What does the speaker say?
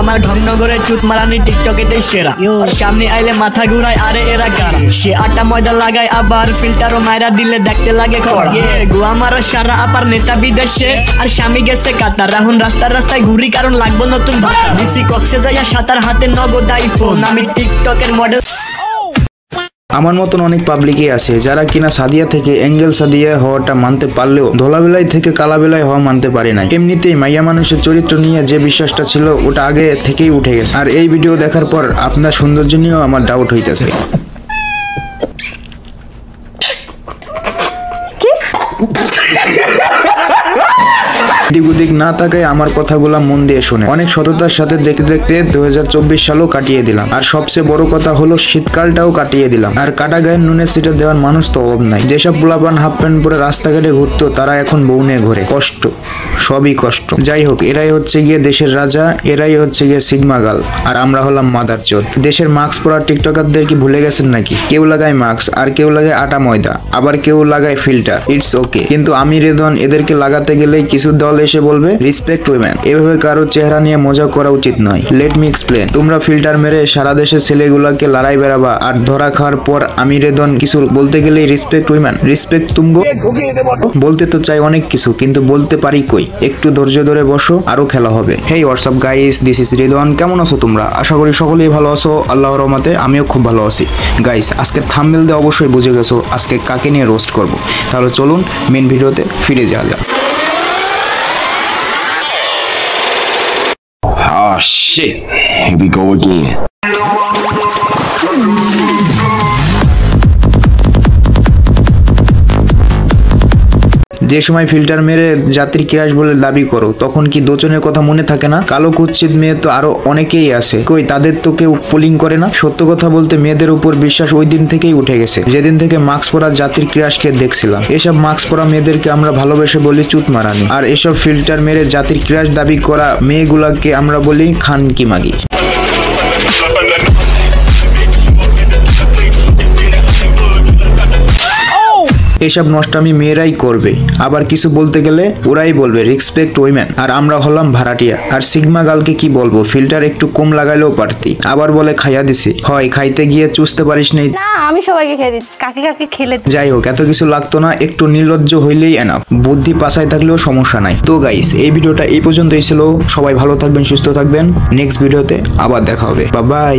আমার ঢংনগরে চুত মারানি টিকটকেতে সেরা সামনে আইলে মাথা ঘুরায় আরে এরা কারা সে আটা ময়দা লাগায় আবার ফিল্টারও মাইরা দিলে দেখতে লাগে খড়া গোয়া মারা সারা আপার নেতা বিদেশে আর স্বামী গেছে কাতার এখন রাস্তায় ঘুরি কারণ লাগবো নতুন ভাতা দিছি কক্সে যাইয়া সাতার হাতে নগদ আইফোন আমি টিকটকের মডেল। আমার মতন অনেক পাবলিকই আছে যারা কিনা সাদিয়া থেকে অ্যাঙ্গেল সাদিয়া হওয়াটা মানতে পারলেও ধলাবেলায় থেকে কালাবেলায় হওয়া মানতে পারে না। এমনিতেই মাইয়া মানুষের চরিত্র নিয়ে যে বিশ্বাসটা ছিল ওটা আগে থেকেই উঠে গেছে। আর এই ভিডিও দেখার পর আপনার সৌন্দর্য নিয়েও আমার ডাউট হইতেছে। দিক না তাকায় আমার কথাগুলা মন দিয়ে শুনে অনেক সততার সাথে দেখতে দেখতে 2024 সালও কাটিয়ে দিলাম। আর সবচেয়ে বড় কথা হলো শীতকালটাও কাটিয়ে দিলাম। আর কাটা গায়ের নুনের সিটে দেওয়ার মানুষ তো অভাব নাই। যেসব পোলাপান হাফ প্যান্ট পরে রাস্তাঘাটে ঘুরতো তারা এখন বউ নিয়ে ঘোরে। কষ্ট, সবই কষ্ট। যাই হোক, এরাই হচ্ছে গিয়ে দেশের রাজা, এরাই হচ্ছে গিয়ে সিগমা গার্ল, আর আমরা হলাম মাদার চোদ। দেশের মাস্ক পরা টিকটকারদের কি ভুলে গেছেন নাকি? কেউ লাগায় মাস্ক, আর কেউ লাগায় আটা ময়দা, আবার কেউ লাগায় ফিল্টার। ইটস ওকে, কিন্তু আমি রেদন এদেরকে লাগাতে গেলেই কিছু দল এসে বলবে রেসপেক্ট উইমেন। এভাবে কারো চেহারা নিয়ে মজা করা উচিত নয়। Let me explain. তোমরা ফিল্টার মেরে সারা দেশের ছেলেগুলাকে লড়াই বেড়াবা, আর ধরা খাওয়ার পর আমি রেদন কিছু বলতে গেলেই রেসপেক্ট উইমেন। রেসপেক্ট তুমগো বলতে তো চাই অনেক কিছু, কিন্তু বলতে পারি কই? একটু ধৈর্য ধরে বসো, আরো খেলা হবে। Hey WhatsApp guys, this is রেদন। কেমন আছো তোমরা? আশা করি সকলেই ভালো আছো। আল্লাহর রহমতে আমিও খুব ভালো আছি। গাইস, আজকে থাম্বনেল দিয়ে অবশ্যই বুঝে গেছো আজকে কাকে নিয়ে রোস্ট করব। তাহলে চলুন মেন ভিডিওতে ফিরে যাওয়া যাক। Oh shit, here we go again. যে সময় ফিল্টার মেরে জাতির ক্রাশ বলে দাবি করো, তখন কি দোচনের কথা মনে থাকে না? কালো কুৎসিত মেয়ে তো আরো অনেকেই আছে, কই তাদের তো কেউ পোলিং করে না? সত্য কথা বলতে মেয়েদের উপর বিশ্বাস ওই দিন থেকেই উঠে গেছে যেদিন থেকে মাস্ক পরা জাতির ক্রাশকে দেখছিলাম। এসব মাস্ক পরা মেয়েদেরকে আমরা ভালোবেসে বলি চুত মারানি, আর এসব ফিল্টার মেরে জাতির ক্রাশ দাবি করা মেয়েগুলাকে আমরা বলি খান কি মাগি। এসব নষ্টামি মেয়েরাই করবে, আবার কিছু বলতে গেলে ওরাই বলবে রেসপেক্ট উইমেন, আর আমরা হলাম ভাড়াটিয়া। আর সিগমা গার্লকে কি বলবো? ফিল্টার একটু কম লাগাইলেও পারতি, আবার বলে খাইয়া দিছি। হয় খাইতে গিয়ে চুষতে পারিস নাই? না, আমি সবাইকে খেয়ে দিচ্ছি, কাকে কাকে খেলে। যাই হোক, এত কিছু লাগতো না, একটু নির্লজ্জ হইলেই এনাফ। বুদ্ধি পাছায় থাকলেও সমস্যা নাই। তো গাইস, এই ভিডিওটা এই পর্যন্তই ছিল। সবাই ভালো থাকবেন, সুস্থ থাকবেন। নেক্সট ভিডিওতে আবার দেখা হবে। Bye bye.